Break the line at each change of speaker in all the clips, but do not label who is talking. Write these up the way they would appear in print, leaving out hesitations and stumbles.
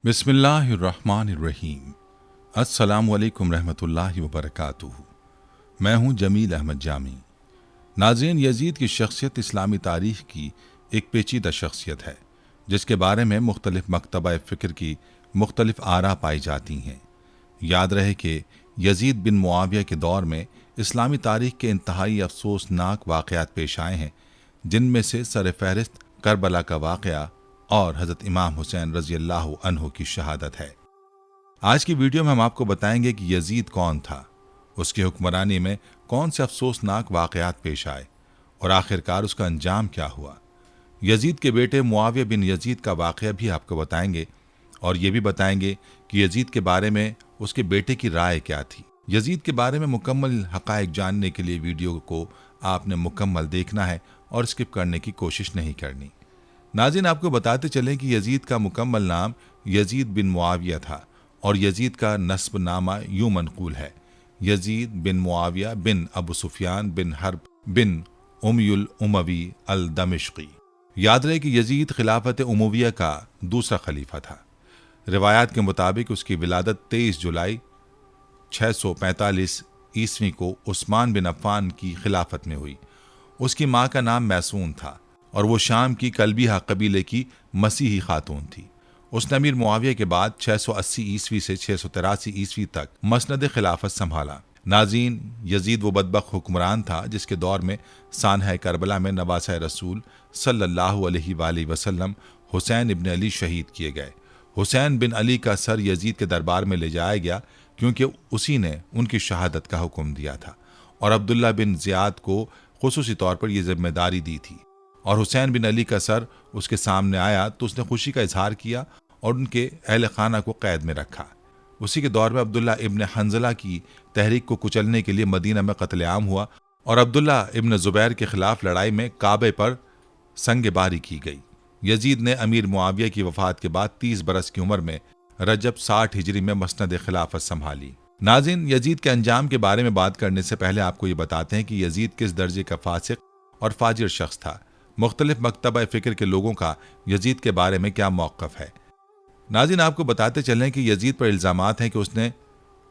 बिस्मिल्लाहिर्रहमानिर्रहीम। अस्सलामु अलैकुम रहमतुल्लाहि व बरकातुहू। मैं हूँ जमील अहमद जामी। नाज़रीन, यजीद की शख्सियत इस्लामी तारीख़ की एक पेचीदा शख्सियत है जिसके बारे में मुख्तलिफ मकतबा फ़िक्र की मुख्तलिफ आरा पाई जाती हैं। याद रहे कि यजीद बिन मुआविया के दौर में इस्लामी तारीख़ के इंतहाई अफसोसनाक वाक़यात पेश आए हैं, जिनमें से सर फहरिस्त करबला का वाक़या और हज़रत इमाम हुसैन रज़ी अल्लाह अन्हु की शहादत है। आज की वीडियो में हम आपको बताएंगे कि यजीद कौन था, उसकी हुक्मरानी में कौन से अफसोसनाक वाक़यात पेश आए और आखिरकार उसका अंजाम क्या हुआ। यजीद के बेटे मुआविया बिन यजीद का वाक़या भी आपको बताएंगे और ये भी बताएंगे कि यजीद के बारे में उसके बेटे की राय क्या थी। यजीद के बारे में मुकम्मल हक़ाइक़ जानने के लिए वीडियो को आपने मुकम्मल देखना है और स्किप करने की कोशिश नहीं करनी। नाज़रीन, आपको बताते चलें कि यजीद का मुकम्मल नाम यजीद बिन मुआविया था और यजीद का नस्ब नामा यूं मनकूल है: यजीद बिन मुआविया बिन अबू सुफियान बिन हर्ब बिन उमयुल उमवी अल दमिश्की। याद रहे कि यजीद खिलाफत उमविया का दूसरा खलीफा था। रिवायात के मुताबिक उसकी विलादत 23 जुलाई 645 ईस्वी को उस्मान बिन अफ़्फ़ान की खिलाफत में हुई। उसकी माँ का नाम मैसून था और वो शाम की कलबीहा कबीले की मसीही खातून थी। उसने अमीर मुआविया के बाद 680 ईस्वी से 683 ईस्वी तक मसनद खिलाफत संभाला। नाज़रीन, यजीद वो बदबख्त हुक्मरान था जिसके दौर में सानह करबला में नवासा रसूल सल्लल्लाहु अलैहि वसल्लम हुसैन इब्न अली शहीद किए गए। हुसैन बिन अली का सर यजीद के दरबार में ले जाया गया क्योंकि उसी ने उनकी शहादत का हुक्म दिया था और अब्दुल्ला बिन ज़ियाद को खुसूसी तौर पर यह जिम्मेदारी दी थी। और हुसैन बिन अली का सर उसके सामने आया तो उसने खुशी का इजहार किया और उनके अहल खाना को कैद में रखा। उसी के दौर में अब्दुल्ला इब्न हंजला की तहरीक को कुचलने के लिए मदीना में कत्लेआम हुआ और अब्दुल्ला इब्न जुबैर के खिलाफ लड़ाई में काबे पर संगबारी की गई। यजीद ने अमीर मुआविया की वफात के बाद 30 बरस की उम्र में रजब 60 हिजरी में मसनद खिलाफत संभाली। नाज़रीन, यजीद के अंजाम के बारे में बात करने से पहले आपको ये बताते हैं कि यजीद किस दर्जे का फासिक और फाजिर शख्स था। मुख्तलिफ मकतबा फ़िक्र के लोगों का यजीद के बारे में क्या मौक़िफ़ है। नाज़रीन, आपको बताते चलें कि यजीद पर इल्ज़ामात हैं कि उसने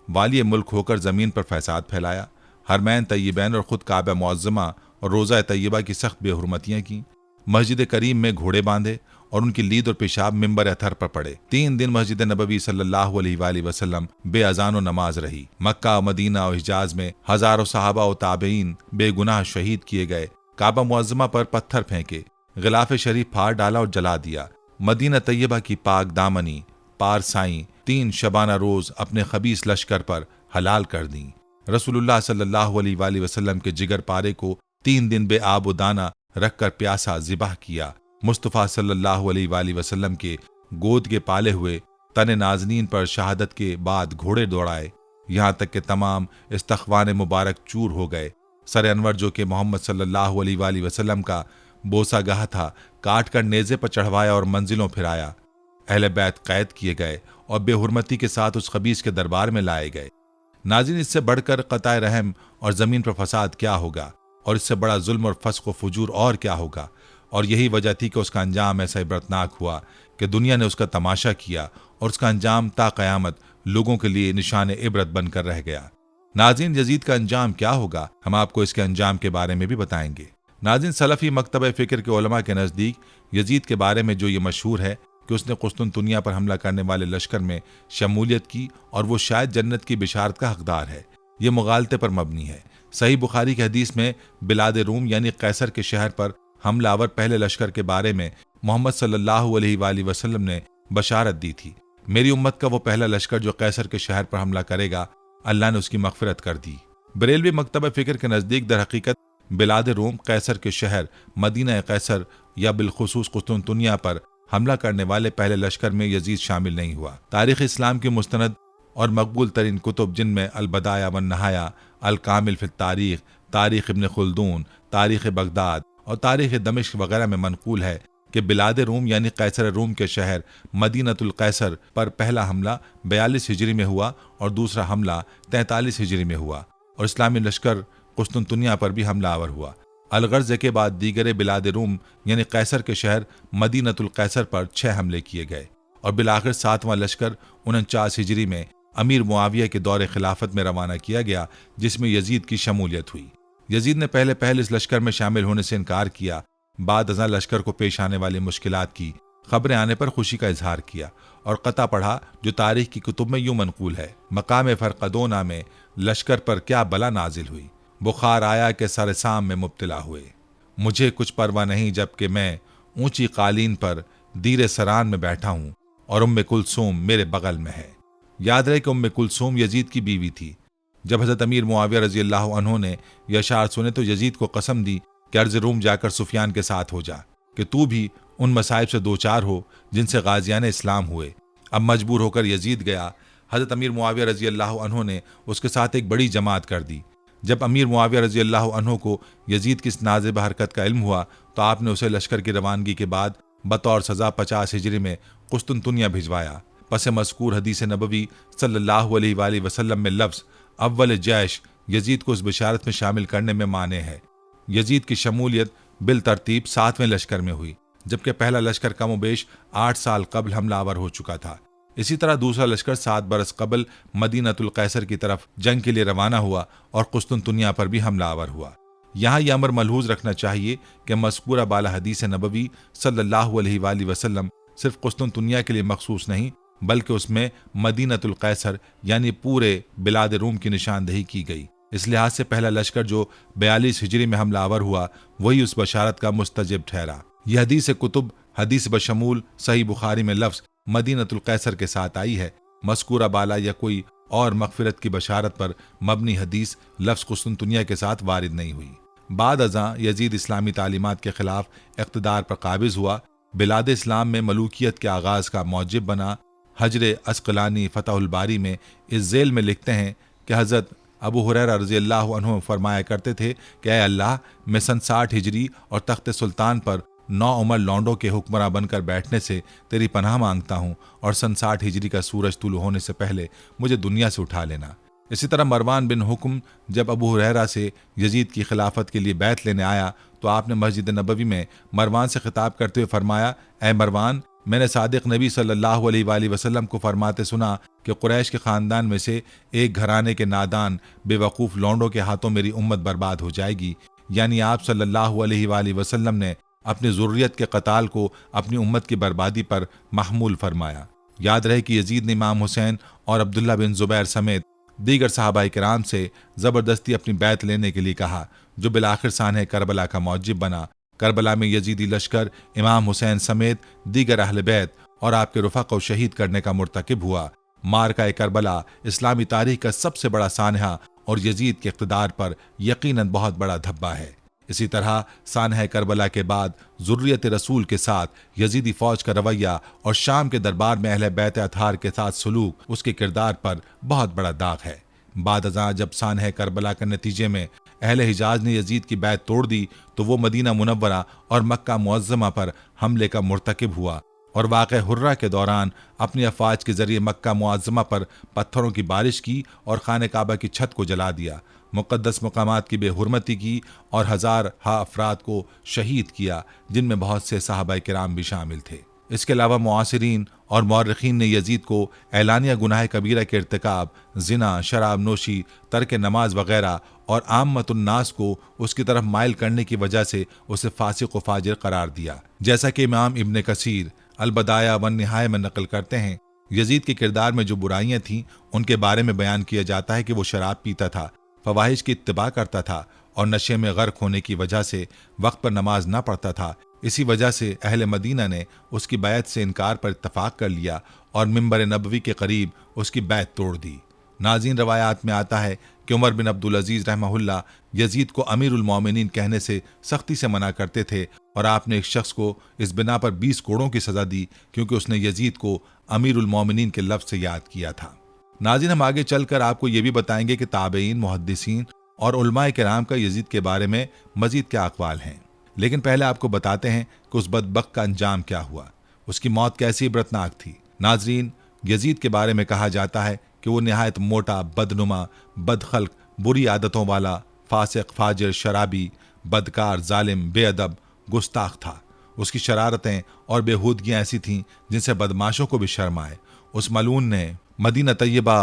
वाली मुल्क होकर ज़मीन पर फसाद फैलाया, हरमैन तय्यबैन और ख़ुद काबा मुअज़्ज़मा और रोज़ा तय्यबा की सख्त बेहुरमतियाँ की, मस्जिद करीम में घोड़े बांधे और उनकी लीद और पेशाब मिंबर अथर पर पड़े। 3 दिन मस्जिद नबवी सल्लल्लाहु अलैहि वसल्लम बेअज़ान नमाज रही। मक्का, मदीना और हिजाज में हज़ारों सहाबा और ताबईन बेगुनाह शहीद किए गए। काबा मुअज़्ज़मा पर पत्थर फेंके, गिलाफ शरीफ फाड़ डाला और जला दिया। मदीना तय्यबा की पाक दामनी पारसाई 3 शबाना रोज अपने खबीस लश्कर पर हलाल कर दी। रसूलुल्लाह सल्लल्लाहु अलैहि वसल्लम के जिगर पारे को 3 दिन बे आब दाना रखकर प्यासा ज़िबाह किया। मुस्तफ़ा सल्लल्लाहु अलैहि वसल्लम के गोद के पाले हुए तने नाज़नीन पर शहादत के बाद घोड़े दौड़ाए, यहाँ तक कि तमाम इस्तख़वान मुबारक चूर हो गए। सर अनवर जो कि मोहम्मद सल्लल्लाहु अलैहि वसल्लम का बोसा गाह था, काट कर नेज़े पर चढ़वाया और मंजिलों फिराया। अहले बैत कैद किए गए और बेहुरमती के साथ उस खबीस के दरबार में लाए गए। नाज़रीन, इससे बढ़कर क़ताए रहम और ज़मीन पर फसाद क्या होगा और इससे बड़ा जुल्म और फस्क व फुजूर और क्या होगा। और यही वजह थी कि उसका अंजाम ऐसा इबरतनाक हुआ कि दुनिया ने उसका तमाशा किया और उसका अंजाम ता क़यामत लोगों के लिए निशान इबरत बनकर रह गया। नाज़रीन, यजीद का अंजाम क्या होगा, हम आपको इसके अंजाम के बारे में भी बताएंगे। नाज़रीन, सलफ़ी मकतब फ़िक्र के उलमा के नज़दीक यजीद के बारे में जो ये मशहूर है कि उसने कुस्तुनतुनिया पर हमला करने वाले लश्कर में शमूलियत की और वो शायद जन्नत की बिशारत का हकदार है, ये मुगालते पर मबनी है। सही बुखारी की हदीस में बिलाद रूम यानी कैसर के शहर पर हमलावर पहले लश्कर के बारे में मोहम्मद सल्लल्लाहु अलैहि वसल्लम ने बशारत दी थी। मेरी उम्मत का वो पहला लश्कर जो कैसर के शहर पर हमला करेगा, अल्लाह ने उसकी मग़फ़िरत कर दी। बरेलवी मकतब फ़िक्र के नज़दीक दर हकीकत बिलाद रोम कैसर के शहर मदीना कैसर या बिलखुसूस कुस्तुनतुनिया पर हमला करने वाले पहले लश्कर में यजीद शामिल नहीं हुआ। तारीख़ इस्लाम की मुस्तनद और मकबूल तरीन कुतुब जिनमें अल बदाया वन नहाया, अल कामिल फ़िल तारीख़, तारीख़ इब्न खुल्दून, तारीख़ बगदाद और तारीख़ दमिश्क वगैरह में मनकूल है कि बिलाद रूम यानी कैसर रूम के शहर मदीनतुल कैसर पर पहला हमला 42 हिजरी में हुआ और दूसरा हमला 43 हिजरी में हुआ और इस्लामी लश्कर कुस्तुनतुनिया पर भी हमलावर हुआ। अलगर्ज के बाद दीगर बिलाद रूम यानी कैसर के शहर मदीनतुल कैसर पर 6 हमले किए गए। और बिलाखिर 7वां लश्कर 49 हिजरी में अमीर मुआविया के दौरे खिलाफत में रवाना किया गया, जिसमें यजीद की शमूलियत हुई। यजीद ने पहले इस लश्कर में शामिल होने से इनकार किया। बाद अज़ां लश्कर को पेश आने वाली मुश्किलात की खबरें आने पर खुशी का इजहार किया और कता पढ़ा जो तारीख की कुतुब में यूं मनकूल है, मकाम फरकदोना में लश्कर पर क्या बला नाजिल हुई, बुखार आया कि सरसाम में मुब्तला हुए, मुझे कुछ परवाह नहीं जबकि मैं ऊंची कालीन पर दीरे सरान में बैठा हूं और उम्मे कुलसूम मेरे बगल में है। याद रहे कि उम्मे कुलसूम यजीद की बीवी थी। जब हजरत अमीर मुआविया रजी अल्लाह अन्हु ने यह अशार सुने तो यजीद को कसम दी कि अर्ज़ रूम जाकर सुफियान के साथ हो जा, कि तू भी उन मसाइब से दो चार हो जिनसे गाजियान इस्लाम हुए। अब मजबूर होकर यजीद गया। हजरत अमीर मुआविया रजी अल्लाह अन्हु ने उसके साथ एक बड़ी जमात कर दी। जब अमीर मुआविया रजी अल्लाह अन्हु को यजीद की इस नाज़िब हरकत का इल्म हुआ तो आपने उसे लश्कर की रवानगी के बाद बतौर सज़ा 50 हिजरी में कुस्तुनतुनिया भिजवाया। पस मज़कूर हदीस नबवी सल्लल्लाहु अलैहि वसल्लम में लफ्ज़ अव्वल जैश यजीद को उस बिशारत में शामिल करने में माने है। यजीद की शमूलियत बिल तरतीब 7वें लश्कर में हुई, जबकि पहला लश्कर कमोबेश 8 साल कबल हमलावर हो चुका था। इसी तरह दूसरा लश्कर 7 बरस कबल मदीनतुल कैसर की तरफ जंग के लिए रवाना हुआ और कुस्तुनतुनिया पर भी हमलावर हुआ। यहाँ यह अमर मलहूज रखना चाहिए कि मज़कूरा बाला हदीस नबवी सल्लल्लाहु अलैहि वसल्लम सिर्फ कुस्तुनतुनिया के लिए मखसूस नहीं, बल्कि उसमें मदीनतुल कैसर यानी पूरे बिलाद रूम की निशानदेही की गई। इस लिहाज से पहला लश्कर जो 42 हिजरी में हमलावर हुआ वही उस बशारत का मुस्तजिब ठहरा। यह हदीस कुतुब हदीस बशमूल सही बुखारी में लफ्ज़ मदीनतुल कैसर के साथ आई है। मज़कूरा बाला या कोई और मग़फ़िरत की बशारत पर मबनी हदीस लफ्ज़ कुस्तुनतुनिया के साथ वारिद नहीं हुई। बाद अज़ां यजीद इस्लामी तालीमात के खिलाफ इक़्तिदार पर काबिज़ हुआ, बिलाद इस्लाम में मलूकियत के आगाज़ का मौजिब बना। हजर अस्क़लानी फ़तहुल बारी में इस ज़ेल में लिखते हैं कि हज़रत अबू हुरैरा रज़ी अल्लाह अन्हु फरमाया करते थे कि ऐ अल्लाह, मैं सन 60 हिजरी और तख्त सुल्तान पर 9 उमर लौंडों के हुक्मरां बनकर बैठने से तेरी पनाह मांगता हूँ और सन 60 हिजरी का सूरज तुलू होने से पहले मुझे दुनिया से उठा लेना। इसी तरह मरवान बिन हुक्म जब अबू हुरैरा से यजीद की खिलाफत के लिए बैत लेने आया तो आपने मस्जिद नबवी में मरवान से खिताब करते हुए फरमाया, ऐ मरवान, मैंने सादिक नबी सल्लल्लाहु अलैहि वसल्लम को फरमाते सुना कि कुरैश के ख़ानदान में से एक घराने के नादान बेवकूफ़ लौंडों के हाथों मेरी उम्मत बर्बाद हो जाएगी। यानी आप सल्लल्लाहु अलैहि वसल्लम ने अपनी ज़ुर्रियत के कताल को अपनी उम्मत की बर्बादी पर महमूल फरमाया। याद रहे कि यजीद ने इमाम हुसैन और अब्दुल्ला बिन ज़ुबैर समेत दीगर सहाबाए किराम से ज़बरदस्ती अपनी बैत लेने के लिए कहा, जो बिलाखिर सानह करबला का मौजिब बना। करबला में यजीदी लश्कर इमाम हुसैन समेत दीगर अहले बैत और आपके रुफ़ा को शहीद करने का मुर्तकिब हुआ। मारका करबला इस्लामी तारीख का सबसे बड़ा सानहा और यजीद के इक़्तिदार पर यकीनन बहुत बड़ा धब्बा है। इसी तरह सानह करबला के बाद ज़ुर्रियत रसूल के साथ यजीदी फ़ौज का रवैया और शाम के दरबार में अहले बैत अतहार के साथ सलूक उसके किरदार पर बहुत बड़ा दाग है। बाद अज़ां जब सानह करबला के नतीजे में अहले हिजाज ने यजीद की बैत तोड़ दी तो वो मदीना मुनव्वरा और मक्का मुअज़्ज़मा पर हमले का मुर्तकिब हुआ और वाक़या हुर्रा के दौरान अपनी अफ़वाज के ज़रिए मक्का मुअज़्ज़मा पर पत्थरों की बारिश की और खाने काबा की छत को जला दिया, मुक़द्दस मकामात की बेहुरमती की और हज़ार अफराद को शहीद किया, जिनमें बहुत से सहाबाए किराम भी शामिल थे। इसके अलावा मुआसिरीन और मौरख़ीन ने यजीद को एलानिया गुनाह कबीरा के इर्तिकाब, ज़िना, शराब नोशी, तर्क नमाज वगैरह और आम्मतुन्नास को उसकी तरफ माइल करने की वजह से उसे फासिक व फाजिर करार दिया। जैसा कि इमाम इब्न कसीर अल-बदाया वन निहाया में नकल करते हैं, यजीद के किरदार में जो बुराइयां थीं उनके बारे में बयान किया जाता है कि वो शराब पीता था, फवाहिश की इत्तिबा करता था और नशे में गर्क होने की वजह से वक्त पर नमाज न पढ़ता था। इसी वजह से अहले मदीना ने उसकी बैत से इनकार पर इत्तफाक कर लिया और मिंबर नबवी के करीब उसकी बैत तोड़ दी। नाज़रीन, रवायात में आता है कि उमर बिन अब्दुल अजीज़ रहमहुल्लाह यजीद को अमीरुल मोमिनीन कहने से सख्ती से मना करते थे और आपने एक शख्स को इस बिना पर 20 कोड़ों की सज़ा दी क्योंकि उसने यजीद को अमीरुल मोमिनीन के लफ्ज़ से याद किया था। नाज़रीन, हम आगे चलकर आपको ये भी बताएंगे कि ताबईन, मुहद्दिसीन और उलमाए किराम का यजीद के बारे में मजीद क्या अक़वाल हैं। लेकिन पहले आपको बताते हैं कि उस बदबख्त का अंजाम क्या हुआ, उसकी मौत कैसी इबरतनाक थी। नाज़रीन, यजीद के बारे में कहा जाता है कि वो निहायत मोटा, बदनुमा, बदखल्क, बुरी आदतों वाला, फासिक, फाजिर, शराबी, बदकार, जालिम, बेअदब, गुस्ताख था। उसकी शरारतें और बेहूदगियां ऐसी थीं जिनसे बदमाशों को भी शर्म आए। उस मलून ने मदीना तैयबा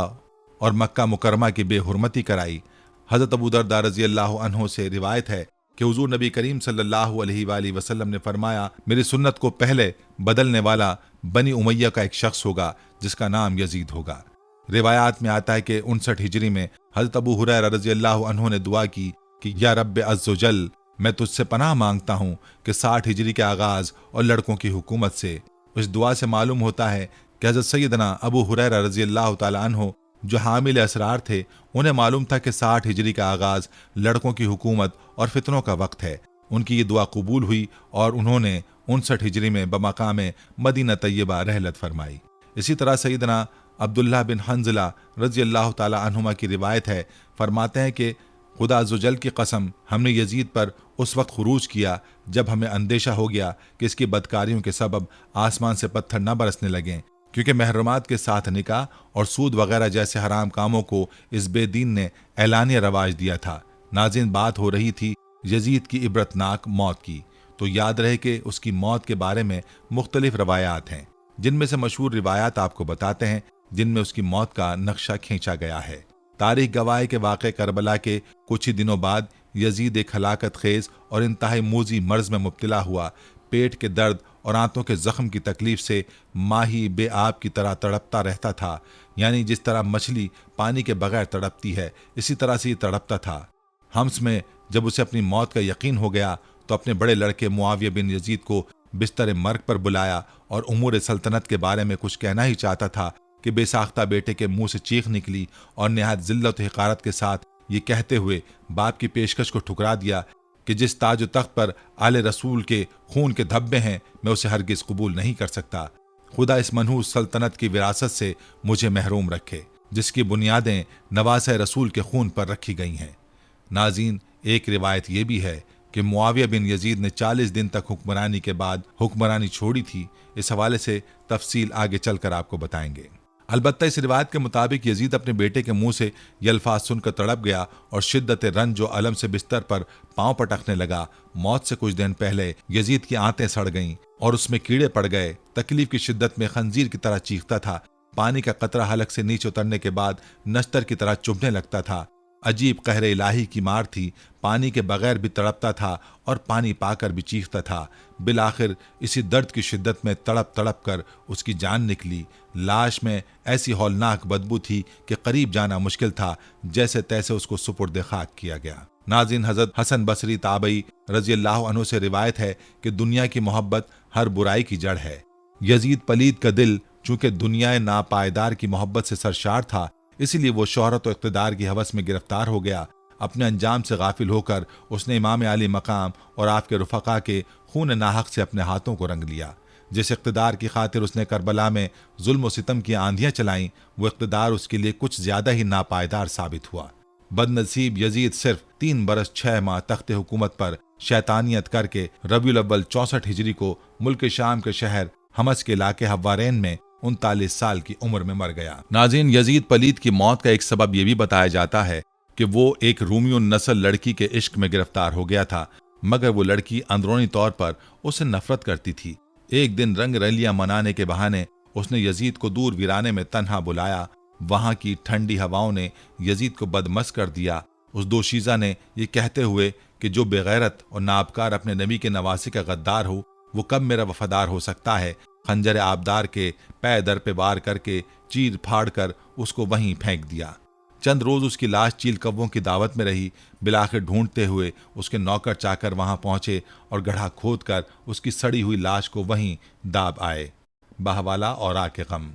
और मक्का मुकरमा की बेहुरमती कराई। हजरत अबू दरदा रज़ी अल्लाह अन्हु से रिवायत है कि हुजूर नबी करीम सल्लल्लाहु अलैहि वसल्लम ने फरमाया, मेरी सुन्नत को पहले बदलने वाला बनी उमैया का एक शख्स होगा जिसका नाम यजीद होगा। रिवायात में आता है कि 59 हिजरी में हजरत अबू हुरैरा रज़ी अल्लाह अन्हु ने दुआ की कि या रब्बे अज़्ज़वजल, मैं तुझसे पनाह मांगता हूँ कि 60 हिजरी के आगाज और लड़कों की हुकूमत से। इस दुआ से मालूम होता है कि हजरत सैयदना अबू हुरैरा रज़ी अल्लाह तआला अन्हु जो हामिल असरार थे, उन्हें मालूम था कि 60 हिजरी का आगाज लड़कों की हुकूमत और फितनों का वक्त है। उनकी ये दुआ कबूल हुई और उन्होंने 59 हिजरी में बमकाम मदीना तैयबा रहलत फरमाई। इसी तरह सैयदना अब्दुल्लाह बिन हंज़ला रज़ी अल्लाह ताला अन्हुमा की रिवायत है, फरमाते हैं कि खुदा अज़्ज़वजल की कसम, हमने यजीद पर उस वक्त खुरूज किया जब हमें अंदेशा हो गया कि इसकी बदकारियों के सबब आसमान से पत्थर न बरसने लगें, क्योंकि महरमात के साथ निकाह और सूद वगैरह जैसे हराम कामों को इस बेदीन ने ऐलानिया रवाज दिया था। नाज़रीन, बात हो रही थी यजीद की इबरतनाक मौत की, तो याद रहे कि उसकी मौत के बारे में मुख्तलिफ रवायात हैं, जिनमें से मशहूर रिवायात आपको बताते हैं जिनमें उसकी मौत का नक्शा खींचा गया है। तारीख गवाह के वाक़े करबला के कुछ ही दिनों बाद यजीद एक हलाकत खेज और इंतहाई मूजी मर्ज में मुब्तला हुआ। पेट के दर्द और आंतों के जख्म की तकलीफ से माही बेआब की तरह तड़पता रहता था, यानी जिस तरह मछली पानी के बगैर तड़पती है, इसी तरह से ये तड़पता था। हम्स में जब उसे अपनी मौत का यकीन हो गया तो अपने बड़े लड़के मुआविया बिन यजीद को बिस्तर मर्ग पर बुलाया और उमूर सल्तनत के बारे में कुछ कहना ही चाहता था कि बेसाख्ता बेटे के मुंह से चीख निकली और निहायत जिल्लत और हिकारत के साथ ये कहते हुए बाप की पेशकश को ठुकरा दिया कि जिस ताज तख्त पर आले रसूल के खून के धब्बे हैं, मैं उसे हरगिज कबूल नहीं कर सकता। खुदा इस मनहूस सल्तनत की विरासत से मुझे महरूम रखे जिसकी बुनियादें नवासे रसूल के खून पर रखी गई हैं। नाज़रीन, एक रिवायत यह भी है कि मुआविया बिन यजीद ने 40 दिन तक हुक्मरानी के बाद हुक्मरानी छोड़ी थी। इस हवाले से तफसील आगे चलकर आपको बताएंगे। अलबत्ता इस रिवायत के मुताबिक यजीद अपने बेटे के मुंह से ये अल्फाज सुनकर तड़प गया और शिद्दत रंज जो अलम से बिस्तर पर पांव पटकने लगा। मौत से कुछ दिन पहले यजीद की आंतें सड़ गईं और उसमें कीड़े पड़ गए। तकलीफ की शिद्दत में खंजीर की तरह चीखता था। पानी का कतरा हलक से नीचे उतरने के बाद नश्तर की तरह चुभने लगता था। अजीब कहरे इलाही की मार थी। पानी के बगैर भी तड़पता था और पानी पाकर भी चीखता था। बिलाखिर इसी दर्द की शिद्दत में तड़प तड़प कर उसकी जान निकली। लाश में ऐसी हौलनाक बदबू थी कि करीब जाना मुश्किल था। जैसे तैसे उसको सुपुर्द खाक किया गया। नाज़रीन, हज़रत हसन बसरी ताबई रज़ी अल्लाह अन्हु से रिवायत है कि दुनिया की मोहब्बत हर बुराई की जड़ है। यजीद पलीद का दिल चूंकि दुनिया नापायदार की मोहब्बत से सरशार था, इसीलिए वो शोहरत और इक़्तिदार की हवस में गिरफ्तार हो गया। अपने अंजाम से गाफिल होकर उसने इमाम आली मकाम और आपके रुफ़क़ा के खून नाहक से अपने हाथों को रंग लिया। जिस इक़्तिदार की खातिर उसने करबला में जुल्म व सितम की आंधियां चलाईं, वो इक़्तिदार उसके लिए कुछ ज्यादा ही नापायदार साबित हुआ। बदनसीब यजीद सिर्फ 3 बरस 6 माह तख्त हुकूमत पर शैतानियत करके रबीउल अव्वल 64 हिजरी को मुल्क शाम के शहर हमस के इलाके हवारेन में 39 साल की उम्र में मर गया। नाज़रीन, यजीद पलीद की मौत का एक सबब यह भी बताया जाता है कि वो एक रूमियुन नस्ल लड़की के इश्क में गिरफ्तार हो गया था, मगर वो लड़की अंदरूनी तौर पर उससे नफरत करती थी। एक दिन रंग रलियां मनाने के बहाने उसने यजीद को दूर वीराने में तन्हा बुलाया। वहां की ठंडी हवाओं ने यजीद को बदमस कर दिया। उस दोशीज़ा ने यह कहते हुए कि जो बेगैरत और नाबकार अपने नबी के नवासी का गद्दार हो, वो कब मेरा वफादार हो सकता है, खंजर आबदार के पै दर पे वार करके चीर फाड़ कर उसको वहीं फेंक दिया। चंद रोज उसकी लाश चील कव्वों की दावत में रही। बिलाखिर ढूंढते हुए उसके नौकर चाकर वहां पहुंचे और गड्ढा खोद कर उसकी सड़ी हुई लाश को वहीं दाब आए। बहवाला और आके गम।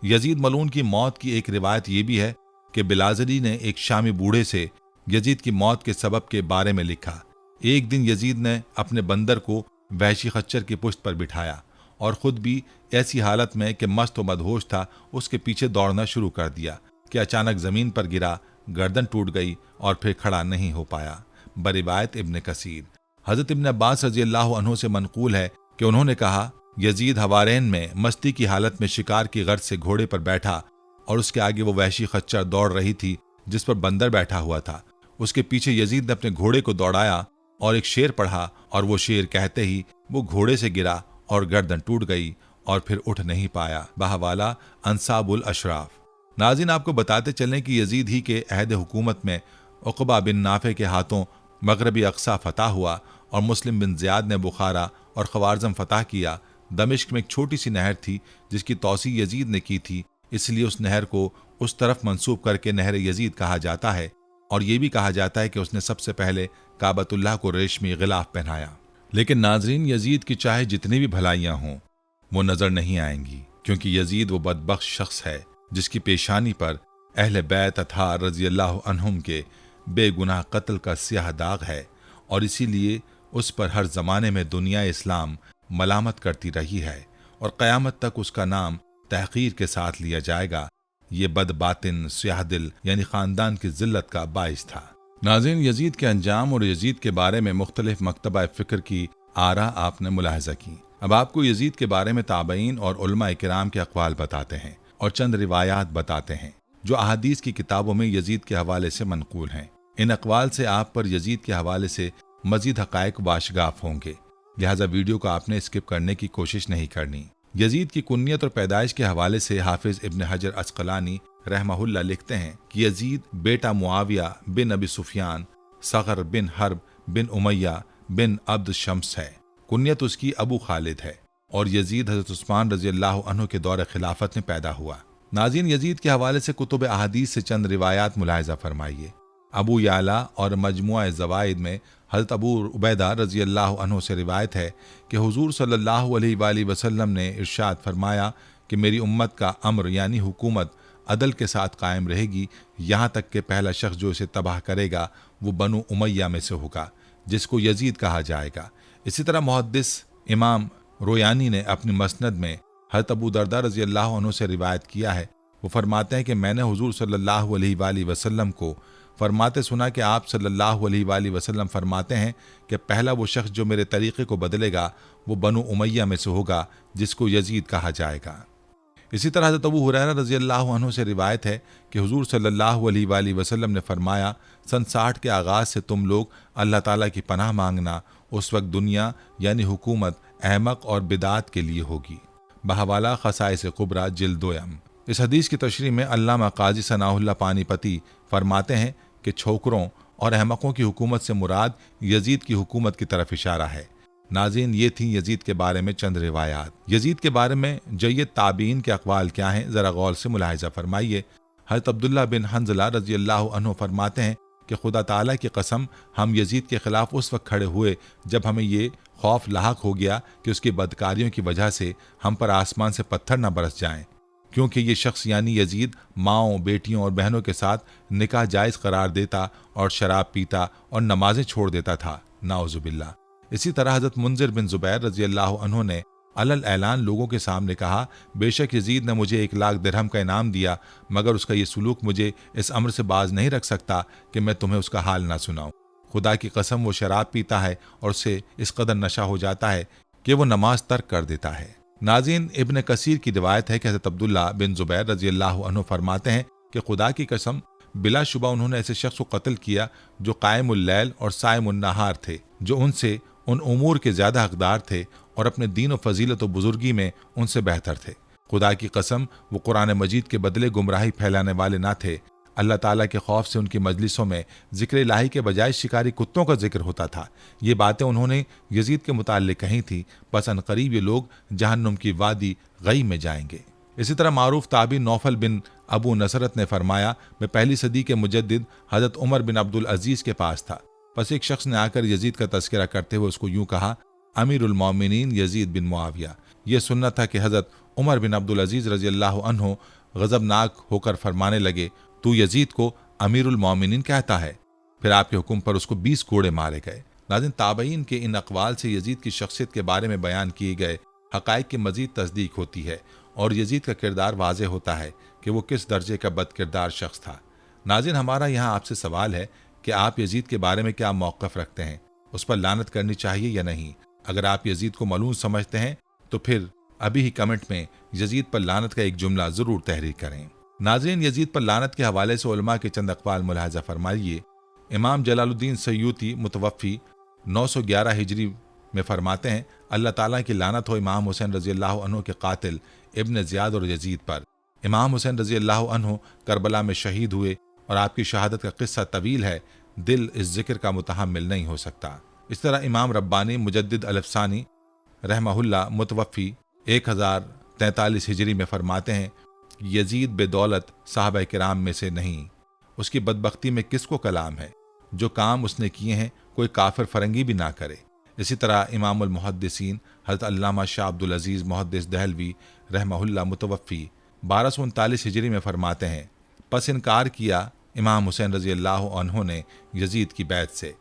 यजीद मलून की मौत की एक रिवायत यह भी है कि बिलाजरी ने एक शामी बूढ़े से यजीद की मौत के सबब के बारे में लिखा। एक दिन यजीद ने अपने बंदर को वहशी खच्चर की पुश्त पर बिठाया और खुद भी ऐसी हालत में कि मस्त व मदहोश था, उसके पीछे दौड़ना शुरू कर दिया कि अचानक जमीन पर गिरा, गर्दन टूट गई और फिर खड़ा नहीं हो पाया। बरिवायत इब्न कसीर। हजरत इब्न अब्बास रजी अल्लाह अन्हु से मनकूल है कि उन्होंने कहा, यजीद हवारेन में मस्ती की हालत में शिकार की गर्ज से घोड़े पर बैठा और उसके आगे वो वहशी खच्चर दौड़ रही थी जिस पर बंदर बैठा हुआ था। उसके पीछे यजीद ने अपने घोड़े को दौड़ाया और एक शेर पढ़ा और वो शेर कहते ही वो घोड़े से गिरा और गर्दन टूट गई और फिर उठ नहीं पाया। बहवाला अंसाबुल अशराफ। नाज़रीन, आपको बताते चलें कि यजीद ही के अहद हुकूमत में उक़बा बिन नाफे के हाथों मगरबी अक्सा फतह हुआ और मुस्लिम बिन ज़ियाद ने बुखारा और ख़वारज़म फतह किया। दमिश्क में एक छोटी सी नहर थी जिसकी तौसी यजीद ने की थी, इसलिए उस नहर को उस तरफ मंसूब करके नहर यजीद कहा जाता है। और ये भी कहा जाता है कि उसने सबसे पहले काबतुल्लाह को रेशमी गिलाफ पहनाया। लेकिन नाजरीन, यजीद की चाहे जितनी भी भलाइयाँ हों वो नज़र नहीं आएंगी, क्योंकि यजीद वो बदबख्त शख्स है जिसकी पेशानी पर अहले बैत अथार रज़ियल्लाहु अन्हुम के बेगुनाह कत्ल का स्याह दाग है और इसीलिए उस पर हर ज़माने में दुनिया इस्लाम मलामत करती रही है और क़यामत तक उसका नाम तहक़ीर के साथ लिया जाएगा। ये बदबातिन स्याह दिल यानी ख़ानदान की ज़िल्लत का बाइस था। नाज़रीन, यजीद के अंजाम और यजीद के बारे में मुख्तलिफ मकतबा फ़िक्र की आरा आपने मुलाहज़ा की। अब आपको यजीद के बारे में ताबईन और उलमा किराम के अक़वाल बताते हैं और चंद रिवायात बताते हैं जो अहादीस की किताबों में यजीद के हवाले से मनक़ूल हैं। इन अक़वाल से आप पर यजीद के हवाले से मज़ीद हक़ाइक़ वाशगाफ होंगे, लिहाजा वीडियो को आपने स्किप करने की कोशिश नहीं करनी। यजीद की कुन्नियत और पैदाइश के हवाले से हाफिज इब्न हजर अस्क़लानी रहमहुल्लाह लिखते हैं कि यजीद बेटा मुआविया बिन अबी सुफियान सग़र बिन हर्ब बिन उमैया बिन अब्द शम्स है। कुन्नियत उसकी अबू खालिद है और यजीद हज़रत उस्मान रज़ियल्लाहु अन्हु के दौर खिलाफत में पैदा हुआ। नाज़रीन, यजीद के हवाले से कुतुब अहादीस से चंद रिवायात मुलाहिज़ा फरमाइए। अबू याला और मजमुआ ज़वाइद में हज़रत अबू उबैदा रज़ियल्लाहु अन्हु से रिवायत है कि हुज़ूर सल्लल्लाहु अलैहि वसल्लम ने इरशाद फरमाया कि मेरी उम्मत का अम्र यानी हुकूमत अदल के साथ कायम रहेगी, यहाँ तक कि पहला शख्स जो इसे तबाह करेगा वो बनु उमैया में से होगा, जिसको यजीद कहा जाएगा। इसी तरह मुहद्दिस इमाम रोयानी ने अपनी मसनद में हज़रत अबू दरदा रज़ियल्लाहु अन्हु से रिवायत किया है। वो फरमाते हैं कि मैंने हुज़ूर सल्लल्लाहु अलैहि वसल्लम को फरमाते सुना कि आप सल्लल्लाहु अलैहि वसल्लम फरमाते हैं कि पहला वो शख्स जो मेरे तरीक़े को बदलेगा वो बनु उमैया में से होगा, जिसको यजीद कहा जाएगा। इसी तरह हज़रत अबू हुरैरा रज़ियल्लाहु अन्हु से रिवायत है कि हुज़ूर सल्लल्लाहु अलैहि वसल्लम ने फरमाया, सन 60 के आगाज़ से तुम लोग अल्लाह ताला की पनाह मांगना, उस वक्त दुनिया यानी हुकूमत अहमक और बिदात के लिए होगी। बहवाला ख़साइस कुबरा जिल्द 2। इस हदीस की तशरीह में अल्लामा काजी सनाउल्लाह पानीपती फरमाते हैं कि छोकरों और अहमकों की हुकूमत से मुराद यजीद की हुकूमत की तरफ इशारा है। नाज़रीन, ये थी यजीद के बारे में चंद रिवायात। यजीद के बारे में जय्यद ताबीन के अक़वाल क्या हैं, ज़रा गौर से मुलाहिज़ा फरमाइए। हज़रत अब्दुल्लाह बिन हंज़ला रज़ियल्लाहु अन्हु फरमाते हैं कि खुदा ताला की कसम, हम यजीद के ख़िलाफ़ उस वक्त खड़े हुए जब हमें ये खौफ लाहक हो गया कि उसकी बदकारियों की वजह से हम पर आसमान से पत्थर न बरस जाएं, क्योंकि ये शख्स यानी यजीद माँओं, बेटियों और बहनों के साथ निकाह जायज़ करार देता और शराब पीता और नमाजें छोड़ देता था, नाउज़ुबिल्लाह। इसी तरह हज़रत मुंज़िर बिन ज़ुबैर रज़ियल्लाहु अन्हु ने अलल ऐलान लोगों के सामने कहा, बेशक यजीद ने मुझे 1 लाख दिरहम का इनाम दिया, मगर उसका ये सुलूक मुझे इस अम्र से बाज नहीं रख सकता कि मैं तुम्हें उसका हाल ना सुनाऊं। खुदा की कसम, वो शराब पीता है और उससे इस कदर नशा हो जाता है कि वो नमाज तर्क कर देता है। नाज़रीन, इब्न कसीर की रिवायत है कि हज़रत अब्दुल्लाह बिन ज़ुबैर रज़ियल्लाहु अन्हु फरमाते हैं कि खुदा की कसम, बिलाशुबा उन्होंने ऐसे शख्स को कत्ल किया जो कायमुल लैल और साइमुन नहार थे, जो उनसे उन उमूर के ज़्यादा हकदार थे और अपने दीन और फजीलत और बुजुर्गी में उनसे बेहतर थे। खुदा की कसम, वो कुरान मजीद के बदले गुमराही फैलाने वाले ना थे। अल्लाह ताला के खौफ से उनकी मजलिसों में जिक्र इलाही के बजाय शिकारी कुत्तों का जिक्र होता था। ये बातें उन्होंने यजीद के मुताल्लिक कही थी, बस अनकरीब ये लोग जहन्नुम की वादी गई में जाएंगे। इसी तरह मारूफ ताबी नौफल बिन अबू नसरत ने फरमाया, मैं पहली सदी के मुजद्दिद हज़रत उमर बिन अब्दुल अजीज़ के पास था। बस एक शख्स ने आकर यजीद का तज़किरा करते हुए उसको यूँ कहा, अमीरुल मोमिनीन यजीद बिन मुआविया। ये सुनना था कि हज़रत उमर बिन अब्दुल अजीज़ रज़ियल्लाहु अन्हु गज़बनाक होकर फरमाने लगे, तू यजीद को अमीरुल मोमिनीन कहता है। फिर आपके हुक्म पर उसको 20 कोड़े मारे गए। नाज़रीन, ताबईन के इन अक़वाल से यजीद की शख्सियत के बारे में बयान किए गए हक़ाइक़ की मज़ीद तस्दीक होती है और यजीद का किरदार वाज़े होता है कि वो किस दर्जे का बदकिरदार शख्स था। नाज़रीन, हमारा यहाँ आपसे सवाल है कि आप यजीद के बारे में क्या मौक़िफ़ रखते हैं, उस पर लानत करनी चाहिए या नहीं। अगर आप यजीद को मलून समझते हैं तो फिर अभी ही कमेंट में यजीद पर लानत का एक जुमला ज़रूर तहरीर करें। नाज़रीन, यजीद पर लानत के हवाले से उलमा के चंद अक़वाल मुलाहिज़ा फरमाइए। इमाम जलालुद्दीन सयूती मुतवफ़ी 911 हिजरी में फरमाते हैं, अल्लाह ताला की लानत हो इमाम हुसैन रजी अल्लाह अन्हु के कातिल इब्न ज़ियाद और यजीद पर। इमाम हुसैन रजी अल्लाह अन्हु करबला में शहीद हुए और आपकी शहादत का किस्सा तवील है, दिल इस जिक्र का मुतहम्मिल नहीं हो सकता। इस तरह इमाम रब्बानी मुजद्दिद अल-अफ़सानी रहमहुल्लाह मुतवफ़ी 1043 हिजरी में फरमाते हैं, यजीद बेदौलत साहबा किराम में से नहीं, उसकी बदबख्ती में किसको कलाम है, जो काम उसने किए हैं कोई काफिर फरंगी भी ना करे। इसी तरह इमामुल मुहद्दिसीन हज़रत अल्लामा शाह अब्दुल अज़ीज़ मुहद्दिस दहलवी रहमहुल्लाह मुतवफ़ी 1239 हिजरी में फरमाते हैं, पस इनकार किया इमाम हुसैन रज़ी अल्लाह अन्हु ने यजीद की बैत से,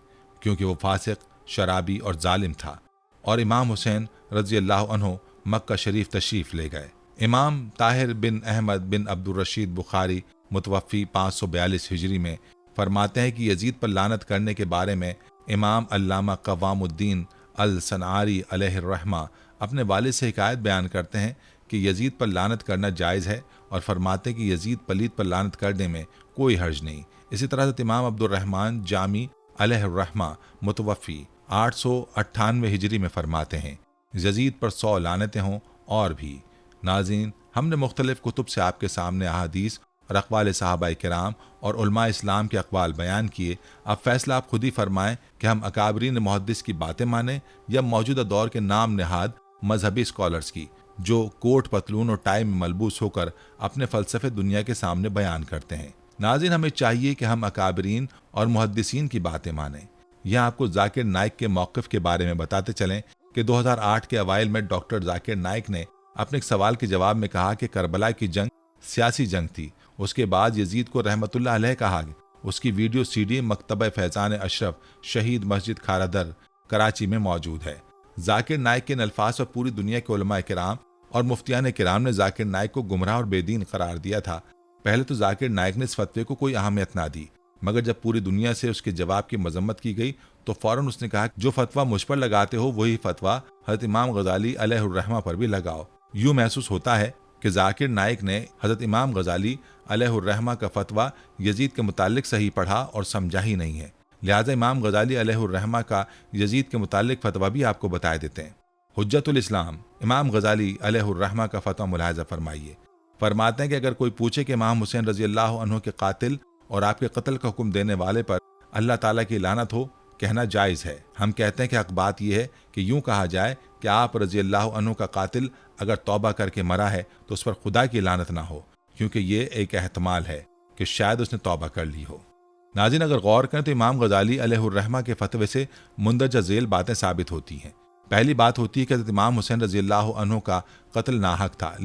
क्योंकि वो फासिक, शराबी और जालिम था, और इमाम हुसैन रज़ी अल्लाह अन्हु मक्का शरीफ तशरीफ़ ले गए। इमाम ताहिर बिन अहमद बिन अब्दुल रशीद बुखारी मुतवफ़ी 542 हिजरी में फरमाते हैं कि यजीद पर लानत करने के बारे में इमाम अल्लामा क़वामुद्दीन अल सनारी अलैहिर्रहमा अपने वालिद से हिकायत बयान करते हैं कि यजीद पर लानत करना जायज़ है, और फरमाते हैं कि यजीद पलीद पर लानत करने में कोई हर्ज नहीं। इसी तरह इमाम अब्दुर्रहमान जामी अलैहिर्रहमा मुतवफ़ी 898 हिजरी में फरमाते हैं, यजीद पर 100 लानतें हों और भी। नाज़रीन, हमने मुख्तलिफ कुतुब से आपके सामने अहादीस और अक़वाल सहाबा किराम और उलमा इस्लाम के अक़वाल बयान किए। अब फैसला आप खुद ही फरमाएं कि हम अकाबरीन मुहद्दिस की बातें मानें या मौजूदा दौर के नाम नहाद मजहबी स्कॉलर्स की, जो कोट पतलून और टाई में मलबूस होकर अपने फ़लसफ़े दुनिया के सामने बयान करते हैं। नाज़रीन, हमें चाहिए कि हम अकाबरीन और मुहद्दिसीन की बातें मानें। यह आपको जाकिर नाइक के मौक़िफ़ के बारे में बताते चलें कि 2008 के अवाइल में डॉक्टर जाकिर नाइक ने अपने एक सवाल के जवाब में कहा कि करबला की जंग सियासी जंग थी। उसके बाद यजीद को रहमतुल्लाह अलैह कहा। उसकी वीडियो सीडी मकतबा फैज़ान अशरफ शहीद मस्जिद खारादर कराची में मौजूद है। जाकिर नाइक के अल्फाज पर पूरी दुनिया के उलमा किराम और मुफ्तियान किराम ने जाकिर नाइक को गुमराह और बेदीन करार दिया था। पहले तो जाकिर नाइक ने इस फतवे को कोई अहमियत ना दी, मगर जब पूरी दुनिया से उसके जवाब की मजम्मत की गई तो फौरन उसने कहा, जो फतवा मुझ पर लगाते हो वही फतवा हज़रत इमाम गज़ाली अलैहिर्रहमा पर भी लगाओ। यूँ महसूस होता है कि जाकिर नाइक ने हज़रत इमाम गज़ाली अलैहिर्रहमा का फतवा यजीद के मुतालिक सही पढ़ा और समझा ही नहीं है। लिहाजा इमाम गज़ाली अलैहिर्रहमा का यजीद के मुतालिक फतवा भी आपको बताए देते हैं। हुज्जतुल इस्लाम इमाम गज़ाली अलैहिर्रहमा का फतवा मुलाहिज़ा फरमाइए। फरमाते हैं कि अगर कोई पूछे कि इमाम हुसैन रज़ी अल्लाह अन्हु के कातिल और आपके कत्ल का हुक्म देने वाले पर अल्लाह ताला की लानत हो, कहना जायज़ है। हम कहते हैं कि हक बात यह है कि यूँ कहा जाए कि आप रज़ी अल्लाह अन्हु का कातिल अगर तौबा करके मरा है तो उस पर खुदा की लानत ना हो, क्योंकि ये एक एहतमाल है कि शायद उसने तौबा कर ली हो। नाज़रीन, अगर गौर करें तो इमाम गज़ाली अलैहिर्रहमा के फतवे से मुंदरजा झेल बातें साबित होती हैं। पहली बात होती है कि इमाम हुसैन रज़ी अल्लाह अन्हु का कत्ल नाहक था,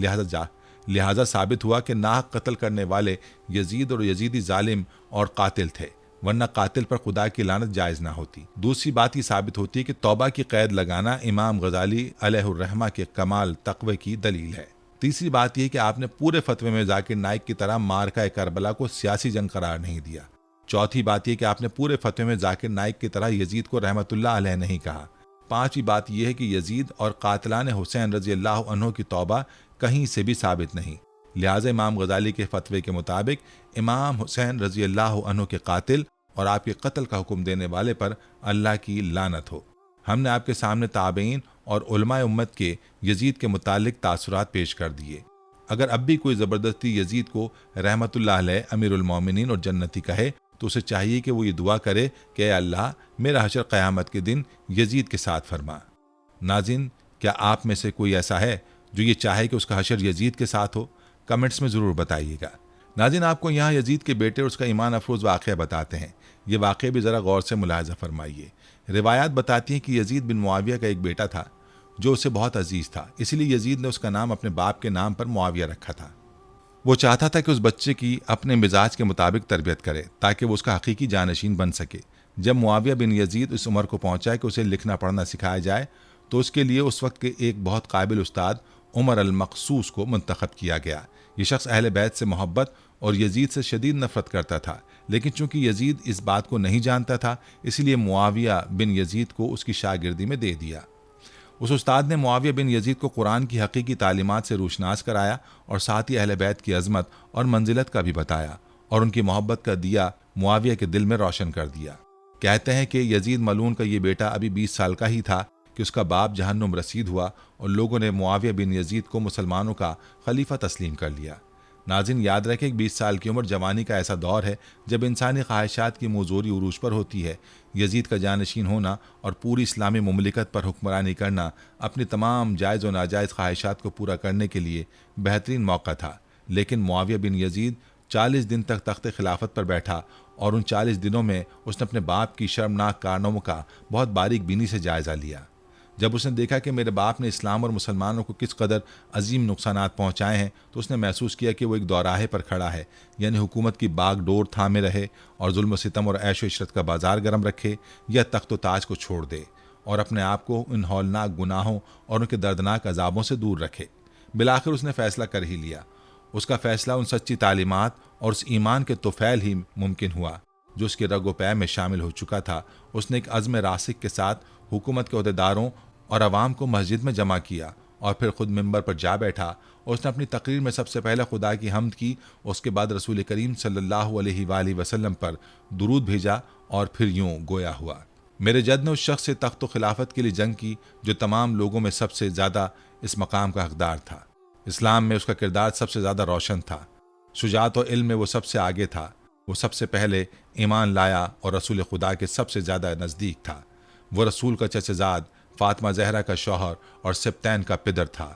लिहाजा साबित हुआ कि नाहक कत्ल करने वाले यजीद और यजीदी जालिम और कातिल थे, वरना कातिल पर खुदा की लानत जायज़ ना होती। दूसरी बात ये साबित होती है कि तौबा की कैद लगाना इमाम गज़ाली अलैहिर्रहमा के कमाल तक़वे की दलील है। तीसरी बात यह कि आपने पूरे फतवे में जाकिर नाइक की तरह मारका करबला को सियासी जंग करार नहीं दिया। चौथी बात यह कि आपने पूरे फतवे में जाकिर नाइक की तरह यजीद को रहमतुल्लाह अलैह नहीं कहा। पांचवी बात यह है कि यजीद और कातिलान हुसैन रज़ी अल्लाह अन्हु की तौबा कहीं से भी साबित नहीं। लिहाजा इमाम गज़ाली के फतवे के मुताबिक इमाम हुसैन रज़ी अल्लाह अन्हु के कातिल और आपके कत्ल का हुक्म देने वाले पर अल्लाह की लानत हो। हमने आपके सामने ताबईन और उलमाए उम्मत के यजीद के मुतालिक तासुरात पेश कर दिए। अगर अब भी कोई ज़बरदस्ती यजीद को रहमतुल्लाह अलैह अमीरुल मोमिनीन और जन्नती कहे तो उसे चाहिए कि वो ये दुआ करे कि अल्लाह मेरा हशर क़यामत के दिन यजीद के साथ फरमा। नाज़रीन, क्या आप में से कोई ऐसा है जो ये चाहे कि उसका हशर यजीद के साथ हो? कमेंट्स में ज़रूर बताइएगा। नाज़रीन, आपको यहाँ यजीद के बेटे और उसका ईमान अफरोज़ वाक़या बताते हैं। ये वाक़या भी ज़रा गौर से मुलाहिज़ा फरमाइए। रिवायात बताती हैं कि यजीद बिन मुआविया का एक बेटा था जो उसे बहुत अजीज़ था, इसलिए यजीद ने उसका नाम अपने बाप के नाम पर मुआविया रखा था। वो चाहता था कि उस बच्चे की अपने मिजाज के मुताबिक तरबियत करे ताकि वो उसका हकीकी जानशीन बन सके। जब मुआविया बिन यजीद इस उम्र को पहुँचा कि उसे लिखना पढ़ना सिखाया जाए तो उसके लिए उस वक्त के एक बहुत काबिल उस्ताद उमर अल मखसूस को मुंतखब किया गया। ये शख्स अहले बैत से मोहब्बत और यजीद से शदीद नफरत करता था, लेकिन चूंकि यजीद इस बात को नहीं जानता था इसलिए मुआविया बिन यजीद को उसकी शागिर्दी में दे दिया। उस उस्ताद ने मुआविया बिन यजीद को कुरान की हकीकी तालीमात से रोशनास कराया और साथ ही अहले बैत की अजमत और मंजिलत का भी बताया और उनकी मोहब्बत का दिया मुआविया के दिल में रोशन कर दिया। कहते हैं कि यजीद मलून का ये बेटा अभी 20 साल का ही था कि उसका बाप जहन्नुम रसीद हुआ और लोगों ने मुआविया बिन यजीद को मुसलमानों का खलीफा तस्लीम कर लिया। नाज़रीन, याद रखें कि 20 साल की उम्र जवानी का ऐसा दौर है जब इंसानी ख्वाहिशात की मौजूरी उरूज पर होती है। यजीद का जानशीन होना और पूरी इस्लामी मुमलिकत पर हुक्मरानी करना अपनी तमाम जायज़ व नाजायज़ ख्वाहिशात को पूरा करने के लिए बेहतरीन मौका था। लेकिन मुआविया बिन यजीद 40 दिन तक तख्त खिलाफत पर बैठा और उन 40 दिनों में उसने अपने बाप की शर्मनाक कारनामों का बहुत बारीक बीनी से जायज़ा लिया। जब उसने देखा कि मेरे बाप ने इस्लाम और मुसलमानों को किस कदर अजीम नुकसानात पहुँचाए हैं, तो उसने महसूस किया कि वो एक दौराहे पर खड़ा है, यानी हुकूमत की बागडोर थामे रहे और जुल्म सितम और ऐश इशरत का बाजार गर्म रखे, या तख्त ताज को छोड़ दे और अपने आप को इन हौलनाक गुनाहों और उनके दर्दनाक अजाबों से दूर रखे। बिलाखिर उसने फैसला कर ही लिया। उसका फैसला उन सच्ची तालीमात और उस ईमान के तुफैल ही मुमकिन हुआ जो उसके रगो पै में शामिल हो चुका था। उसने एक अज़्म रासिक के साथ हुकूमत के अहदेदारों और अवाम को मस्जिद में जमा किया और फिर खुद मिंबर पर जा बैठा और उसने अपनी तकरीर में सबसे पहले खुदा की हम्द की। उसके बाद रसूल करीम सल्लल्लाहु अलैहि वसल्लम पर दुरूद भेजा और फिर यूं गोया हुआ। मेरे जद ने उस शख्स से तख्त खिलाफत के लिए जंग की जो तमाम लोगों में सबसे ज़्यादा इस मकाम का हकदार था। इस्लाम में उसका किरदार सबसे ज़्यादा रोशन था। शुजाअत और इल्म में वो सबसे आगे था। वो सबसे पहले ईमान लाया और रसूल खुदा के सबसे ज़्यादा नज़दीक था। वो रसूल का चचेज़ाद, फातिमा ज़हरा का शौहर और सिब्तैन का पिदर था।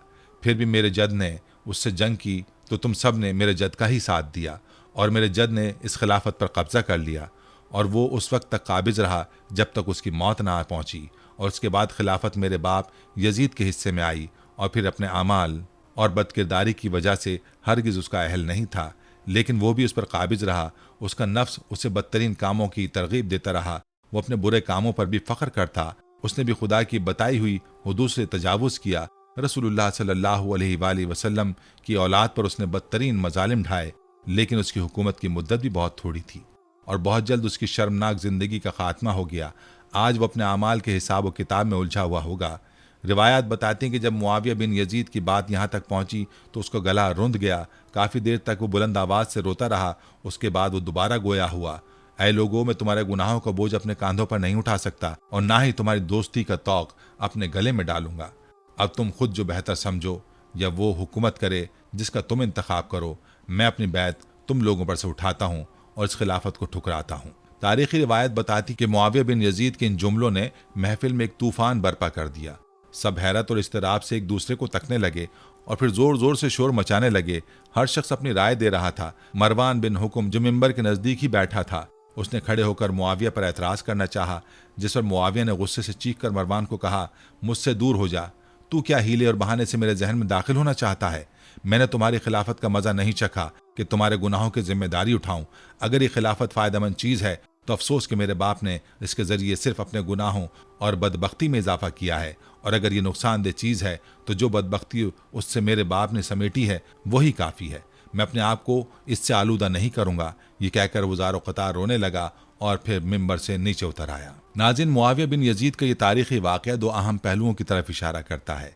फिर भी मेरे जद ने उससे जंग की तो तुम सब ने मेरे जद का ही साथ दिया और मेरे जद ने इस खिलाफत पर कब्ज़ा कर लिया और वो उस वक्त तक काबिज रहा जब तक उसकी मौत ना आ पहुँची। और उसके बाद खिलाफत मेरे बाप यजीद के हिस्से में आई और फिर अपने आमाल और बदकिरदारी की वजह से हरगिज़ उसका अहल नहीं था, लेकिन वो भी उस पर काबिज रहा। उसका नफ्स उसे बदतरीन कामों की तरगीब देता रहा। वो अपने बुरे कामों पर भी फ़ख्र करता। उसने भी खुदा की बताई हुई हुदूद से तजावुज़ किया। रसूलुल्लाह सल्लल्लाहु अलैहि वसल्लम की औलाद पर उसने बदतरीन मजालिम ढाए, लेकिन उसकी हुकूमत की मुद्दत भी बहुत थोड़ी थी और बहुत जल्द उसकी शर्मनाक ज़िंदगी का खात्मा हो गया। आज वो अपने आमाल के हिसाब व किताब में उलझा हुआ होगा। रिवायात बताती हैं कि जब मुआविया बिन यजीद की बात यहाँ तक पहुँची तो उसका गला रुंध गया। काफ़ी देर तक वो बुलंद आवाज़ से रोता रहा। उसके बाद वो दोबारा गोया हुआ, ऐ लोगों, मैं तुम्हारे गुनाहों का बोझ अपने कांधों पर नहीं उठा सकता और ना ही तुम्हारी दोस्ती का तौक अपने गले में डालूंगा। अब तुम खुद जो बेहतर समझो या वो हुकूमत करे जिसका तुम इंतखाब करो। मैं अपनी बैत तुम लोगों पर से उठाता हूँ और इस खिलाफत को ठुकराता हूँ। तारीखी रिवायत बताती कि मुआविया बिन यजीद के इन जुमलों ने महफिल में एक तूफान बर्पा कर दिया। सब हैरत और इस्तराब से एक दूसरे को तकने लगे और फिर जोर जोर से शोर मचाने लगे। हर शख्स अपनी राय दे रहा था। मरवान बिन हुक्म जो मिंबर के नज़दीक ही बैठा था, उसने खड़े होकर मुआविया पर एतराज़ करना चाहा, जिस पर मुआविया ने गुस्से से चीख कर मरवान को कहा, मुझसे दूर हो जा। तू क्या हीले और बहाने से मेरे जहन में दाखिल होना चाहता है? मैंने तुम्हारी खिलाफत का मज़ा नहीं चखा कि तुम्हारे गुनाहों की जिम्मेदारी उठाऊं। अगर ये खिलाफत फ़ायदेमंद चीज़ है तो अफसोस कि मेरे बाप ने इसके ज़रिए सिर्फ अपने गुनाहों और बदबख्ती में इजाफा किया है, और अगर ये नुकसानदेह चीज़ है तो जो बदबख्ती उससे मेरे बाप ने समेटी है वही काफ़ी है। मैं अपने आप को इससे आलूदा नहीं करूँगा। ये कहकर वो ज़ारो क़तार रोने लगा और फिर मिंबर से नीचे उतर आया। नाज़रीन, मुआविया बिन यजीद का ये तारीख़ी वाक़या दो अहम पहलुओं की तरफ इशारा करता है।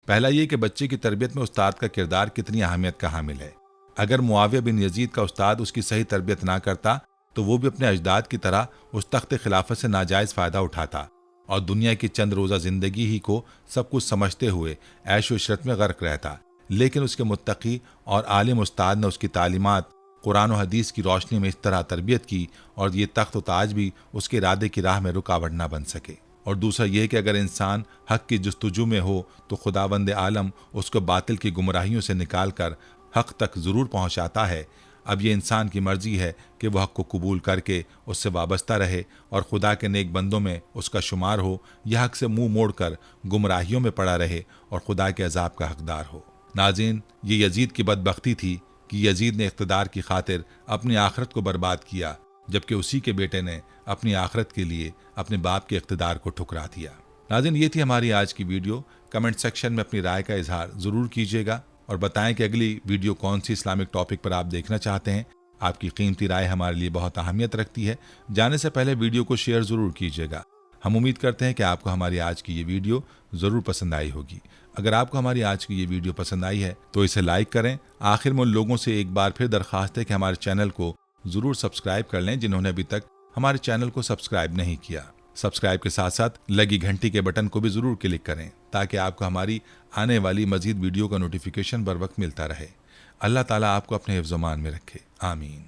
पहला ये कि बच्चे की तरबियत में उस्ताद का किरदार कितनी अहमियत का हामिल है। अगर मुआविया बिन यजीद का उस्ताद उसकी सही तरबियत ना करता तो वो भी अपने अजदाद की तरह उस तख्त खिलाफत से नाजायज़ फ़ायदा उठाता और दुनिया की चंद रोज़ा ज़िंदगी ही को सब कुछ समझते हुए ऐश व इशरत में गर्क रहता। लेकिन उसके मुत्तकी और आलिम उस्ताद ने उसकी तालीमात कुरान और हदीस की रोशनी में इस तरह तरबियत की और ये तख्त व ताज भी उसके इरादे की राह में रुकावट ना बन सके। और दूसरा यह कि अगर इंसान हक़ की जुस्तजू में हो तो खुदावंद आलम उसको बातिल की गुमराहियों से निकाल कर हक़ तक ज़रूर पहुँचाता है। अब ये इंसान की मर्जी है कि वह हक़ को कबूल करके उससे वाबस्ता रहे और खुदा के नेक बंदों में उसका शुमार हो, यह हक़ से मुंह मोड़कर गुमराहियों में पड़ा रहे और खुदा के अजाब का हकदार हो। नाज़रीन, ये यजीद की बदबख्ती थी कि यजीद ने इक़्तिदार की खातिर अपनी आखिरत को बर्बाद किया, जबकि उसी के बेटे ने अपनी आखिरत के लिए अपने बाप के इक़्तिदार को ठुकरा दिया। नाज़रीन, ये थी हमारी आज की वीडियो। कमेंट सेक्शन में अपनी राय का इजहार ज़रूर कीजिएगा और बताएं कि अगली वीडियो कौन सी इस्लामिक टॉपिक पर आप देखना चाहते हैं। आपकी कीमती राय हमारे लिए बहुत अहमियत रखती है। जाने से पहले वीडियो को शेयर ज़रूर कीजिएगा। हम उम्मीद करते हैं कि आपको हमारी आज की ये वीडियो ज़रूर पसंद आई होगी। अगर आपको हमारी आज की ये वीडियो पसंद आई है तो इसे लाइक करें। आखिर में उन लोगों से एक बार फिर दरख्वास्त है कि हमारे चैनल को ज़रूर सब्सक्राइब कर लें जिन्होंने अभी तक हमारे चैनल को सब्सक्राइब नहीं किया। सब्सक्राइब के साथ साथ लगी घंटी के बटन को भी ज़रूर क्लिक करें ताकि आपको हमारी आने वाली मज़ीद वीडियो का नोटिफिकेशन बर वक्त मिलता रहे। अल्लाह ताला आपको अपने हिफ्ज़-ओ-मान में रखे, आमीन।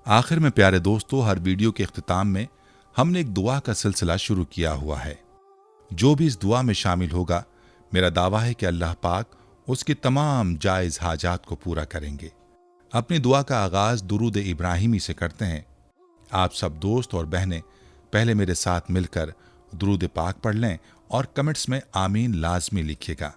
आखिर में प्यारे दोस्तों, हर वीडियो के इख्तिताम में हमने एक दुआ का सिलसिला शुरू किया हुआ है। जो भी इस दुआ में शामिल होगा, मेरा दावा है कि अल्लाह पाक उसकी तमाम जायज़ हाजात को पूरा करेंगे। अपनी दुआ का आगाज़ दुरूद इब्राहिमी से करते हैं। आप सब दोस्त और बहनें पहले मेरे साथ मिलकर दुरूद पाक पढ़ लें और कमेंट्स में आमीन लाजमी लिखिएगा।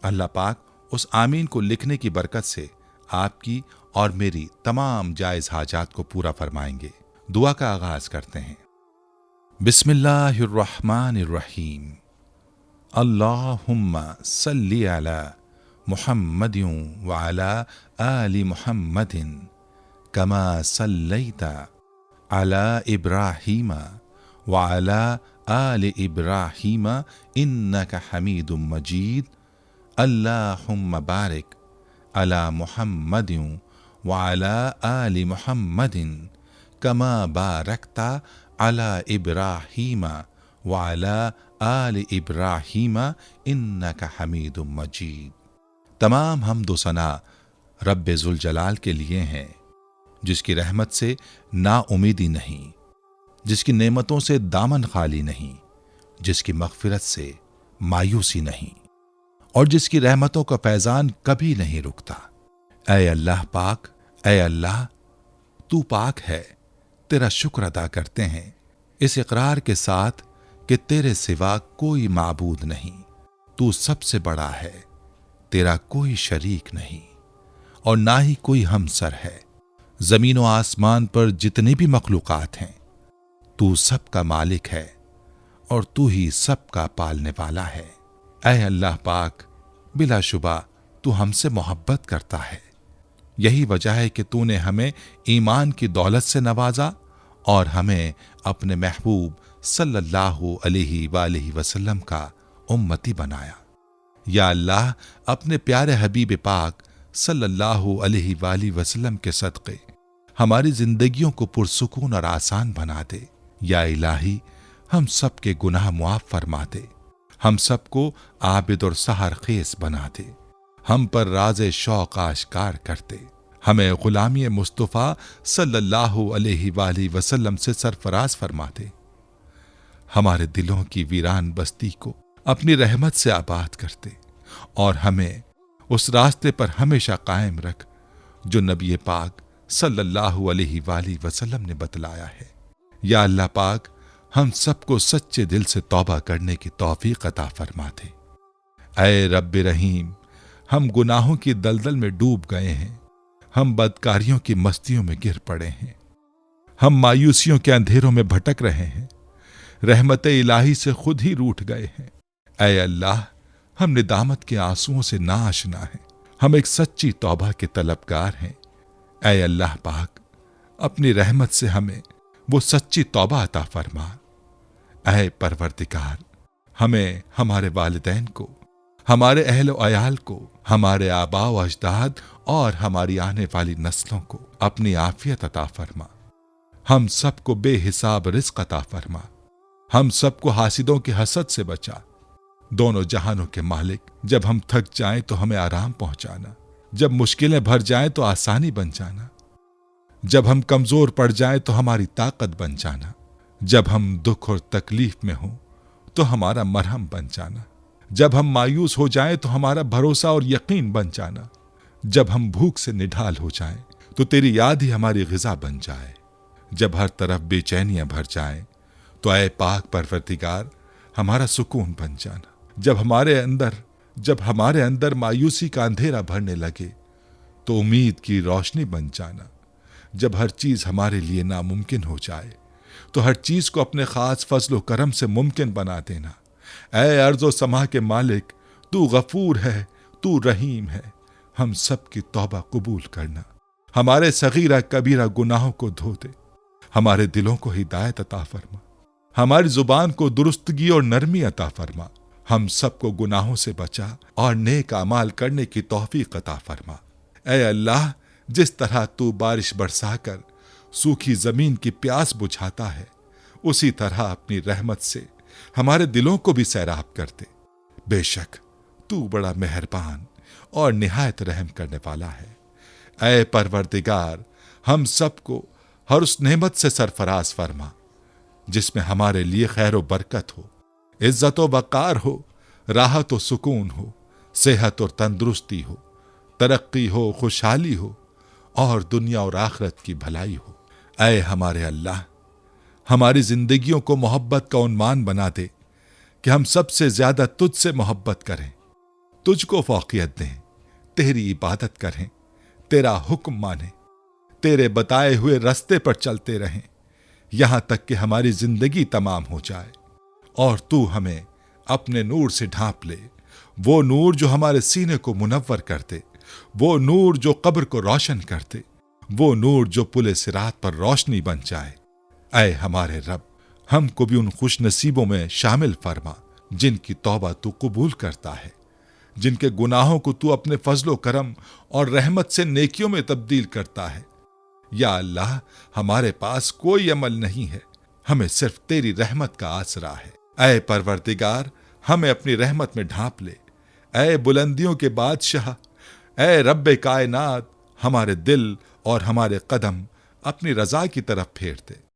अल्लाह पाक उस आमीन को लिखने की बरकत से आपकी और मेरी तमाम जायज़ हाजात को पूरा फरमाएंगे। दुआ का आगाज़ करते हैं। बिस्मिल्लाहिर्रहमानिर्रहीम। अल्लाहुम्मा सल्ली अला मुहम्मदिन व अला आलि मुहम्मदिन कमा सल्लैता अला इब्राहीम व अला आलि इब्राहीम इन्नका हमीदुम मजीद। अल्लाहुम्मा बारिक अला मुहम्मदिन व अला आलि मुहम्मदिन कमा बारकता अला इब्राहीम व अला आलि इब्राहीम इन्नका हमीदुम मजीद। तमाम हम्द व सना रब्बे ज़ुल जलाल के लिए हैं, जिसकी रहमत से नाउमीदी नहीं, जिसकी नेमतों से दामन खाली नहीं, जिसकी मग़फ़िरत से मायूसी नहीं और जिसकी रहमतों का फैज़ान कभी नहीं रुकता। ऐ अल्लाह पाक, ऐ अल्लाह तू पाक है, तेरा शुक्र अदा करते हैं इस इक़रार के साथ कि तेरे सिवा कोई माबूद नहीं, तू सबसे बड़ा है, तेरा कोई शरीक नहीं और ना ही कोई हमसर है। ज़मीन व आसमान पर जितनी भी मखलूक़ात हैं, तू सबका मालिक है और तू ही सबका पालने वाला है। ऐ अल्लाह पाक, बिलाशुबा तू हमसे मोहब्बत करता है। यही वजह है कि तूने हमें ईमान की दौलत से नवाजा और हमें अपने महबूब सल्लल्लाहु अलैहि वालैहि वसल्लम का उम्मती बनाया। या अल्लाह, अपने प्यारे हबीब पाक सल्लल्लाहु अलैहि वालैहि वसल्लम के सदक़े हमारी जिंदगियों को पुरसुकून और आसान बना दे। या इलाही, हम सब के गुनाह मुआफ़ फरमा दे, हम सबको आबिद और सहर खेस बना दे, हम पर राज़े शौक़ आश्कार कर दे, हमें ग़ुलामी मुस्तफ़ा सल्लल्लाहु अलैहि वालैहि वसल्लम से सरफराज फरमा दे। हमारे दिलों की वीरान बस्ती को अपनी रहमत से आबाद कर दे और हमें उस रास्ते पर हमेशा कायम रख जो नबी पाक सल्लल्लाहु अलैहि वालैहि वसल्लम ने बतलाया है। या अल्लाह पाक, हम सबको सच्चे दिल से तौबा करने की तौफीक अता फरमा दे। ऐ रब्बे रहीम, हम गुनाहों की दलदल में डूब गए हैं, हम बदकारियों की मस्तियों में गिर पड़े हैं, हम मायूसियों के अंधेरों में भटक रहे हैं, रहमत इलाही से खुद ही रूठ गए हैं। ऐ अल्लाह, हम निदामत के आंसुओं से नाआशना हैं, हम एक सच्ची तौबा के तलबगार हैं। ऐ अल्लाह पाक, अपनी रहमत से हमें वो सच्ची तौबा अता फरमा। ऐ परवरदिगार, हमें हमारे वालिदैन को, हमारे अहल व अयाल को, हमारे आबा व अजदाद और हमारी आने वाली नस्लों को अपनी आफियत अता फरमा। हम सबको बेहिसाब रिज़्क़ अता फरमा, हम सबको हासिदों के हसद से बचा। दोनों जहानों के मालिक, जब हम थक जाएं तो हमें आराम पहुंचाना, जब मुश्किलें भर जाएं तो आसानी बन जाना, जब हम कमजोर पड़ जाएं तो हमारी ताकत बन जाना, जब हम दुख और तकलीफ में हों तो हमारा मरहम बन जाना, जब हम मायूस हो जाएं तो हमारा भरोसा और यकीन बन जाना, जब हम भूख से निढाल हो जाएं तो तेरी याद ही हमारी ग़िज़ा बन जाए, जब हर तरफ बेचैनियां भर जाएं तो ऐ पाक परवरदिगार हमारा सुकून बन जाना, जब हमारे अंदर मायूसी का अंधेरा भरने लगे तो उम्मीद की रोशनी बन जाना, जब हर चीज़ हमारे लिए नामुमकिन हो जाए तो हर चीज़ को अपने ख़ास फज़ल व करम से मुमकिन बना देना। ऐ अर्ज़ व समा के मालिक, तू गफ़ूर है, तू रहीम है, हम सब की तौबा कबूल करना, हमारे सगीरा कबीरा गुनाहों को धो दे, हमारे दिलों को हिदायत अता फरमा, हमारी ज़ुबान को दुरुस्तगी और नरमी अता फरमा, हम सबको गुनाहों से बचा और नेक अमाल करने की तौफीक अता फरमा। ऐ अल्लाह, जिस तरह तू बारिश बरसाकर सूखी जमीन की प्यास बुझाता है, उसी तरह अपनी रहमत से हमारे दिलों को भी सैराब कर दे। बेशक तू बड़ा मेहरबान और निहायत रहम करने वाला है। ऐ परवरदिगार, हम सबको हर उस नेमत से सरफराज फरमा जिसमें हमारे लिए खैर व बरकत हो, इज्जत व वक़ार हो, राहत व सुकून हो, सेहत और तंदुरुस्ती हो, तरक्की हो, खुशहाली हो और दुनिया और आखिरत की भलाई हो। ऐ हमारे अल्लाह, हमारी जिंदगियों को मोहब्बत का उन्मान बना दे कि हम सबसे ज्यादा तुझसे मोहब्बत करें, तुझको फौकियत दें, तेरी इबादत करें, तेरा हुक्म माने, तेरे बताए हुए रास्ते पर चलते रहें यहां तक कि हमारी जिंदगी तमाम हो जाए और तू हमें अपने नूर से ढांप ले, वो नूर जो हमारे सीने को मुनव्वर कर दे, वो नूर जो कब्र को रोशन कर दे, वो नूर जो पुले सिरात पर रोशनी बन जाए। ऐ हमारे रब, हमको भी उन खुश नसीबों में शामिल फरमा जिनकी तौबा तू कबूल करता है, जिनके गुनाहों को तू अपने फजलो करम और रहमत से नेकियों में तब्दील करता है। या अल्लाह, हमारे पास कोई अमल नहीं है, हमें सिर्फ तेरी रहमत का आसरा है। ऐ परवरदिगार, हमें अपनी रहमत में ढांप ले। ऐ बुलंदियों के बादशाह, ऐ रब्बे कायनात, हमारे दिल और हमारे कदम अपनी रजा की तरफ फेर दे।